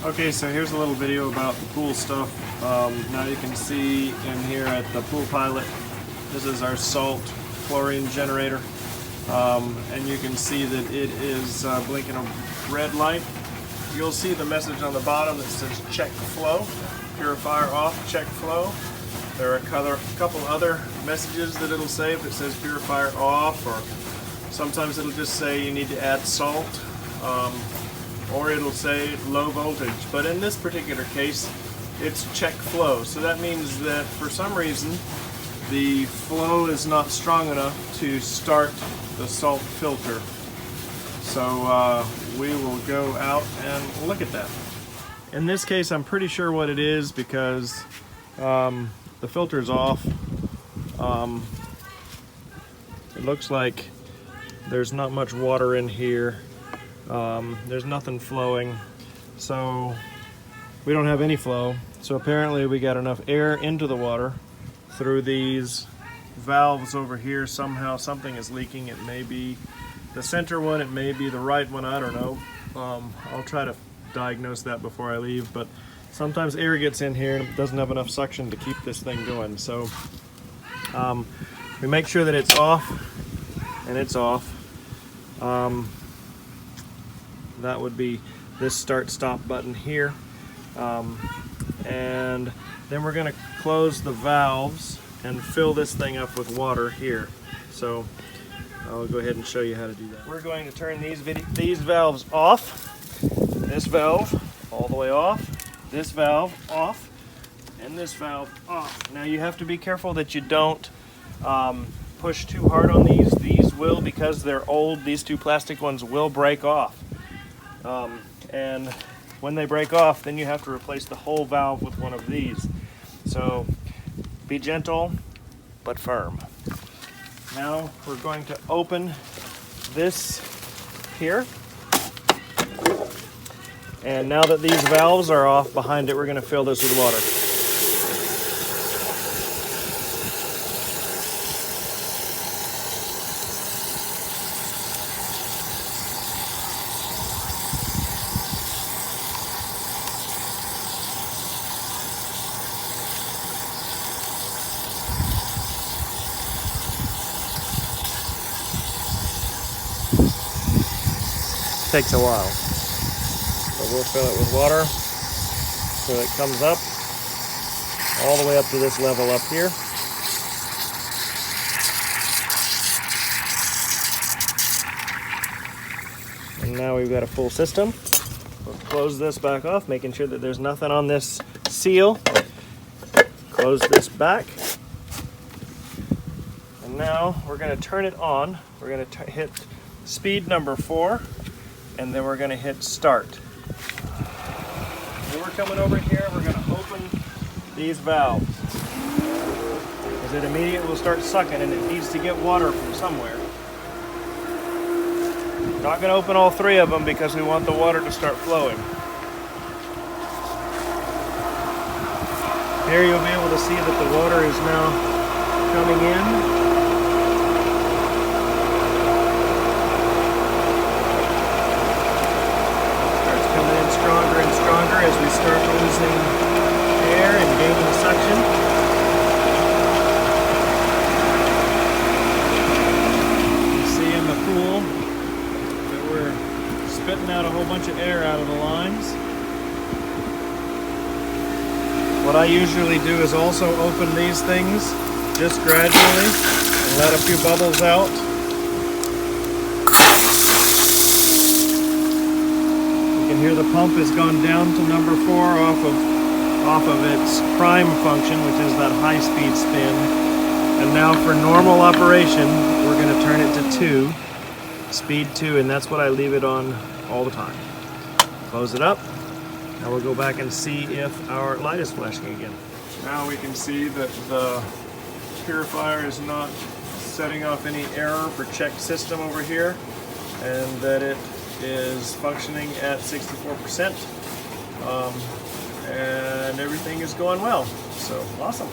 Okay, so here's a little video about the pool stuff. Now you can see in here at the Pool Pilot, this is our salt chlorine generator. And you can see that it is blinking a red light. You'll see the message on the bottom that says check flow, purifier off, check flow. There are a couple other messages that it'll say if it says purifier off, or sometimes it'll just say you need to add salt. Or it'll say low voltage, but in this particular case it's check flow, so that means that for some reason the flow is not strong enough to start the salt filter. So we will go out and look at that. In this case I'm pretty sure what it is because the filter's off. It looks like there's not much water in here. There's nothing flowing, so we don't have any flow. So apparently we got enough air into the water through these valves over here. Somehow something is leaking. It may be the center one, it may be the right one, I don't know. I'll try to diagnose that before I leave, but sometimes air gets in here and it doesn't have enough suction to keep this thing going. So we make sure that it's off, and it's off. That would be this start-stop button here. And then we're going to close the valves and fill this thing up with water here. So I'll go ahead and show you how to do that. We're going to turn these valves off. This valve all the way off. This valve off. And this valve off. Now you have to be careful that you don't push too hard on these. These will, because they're old, these two plastic ones will break off. And when they break off, then you have to replace the whole valve with one of these. So be gentle but firm. Now we're going to open this here. And now that these valves are off behind it, we're going to fill this with water. Takes a while. So we'll fill it with water so it comes up all the way up to this level up here. And now we've got a full system. We'll close this back off, making sure that there's nothing on this seal. Close this back. And now we're going to turn it on. We're going to hit speed number 4. And then we're going to hit start. Then we're coming over here, we're going to open these valves. Because it immediately will start sucking and it needs to get water from somewhere. We're not going to open all 3 of them because we want the water to start flowing. Here you'll be able to see that the water is now coming in. Stronger and stronger as we start losing air and gaining suction. You see in the pool that we're spitting out a whole bunch of air out of the lines. What I usually do is also open these things just gradually and let a few bubbles out. Here the pump has gone down to number 4 off of its prime function, which is that high-speed spin. And now for normal operation, we're going to turn it to 2, speed 2, and that's what I leave it on all the time. Close it up. Now we'll go back and see if our light is flashing again. Now we can see that the purifier is not setting off any error for check system over here, and that it is functioning at 64%, and everything is going well. So awesome.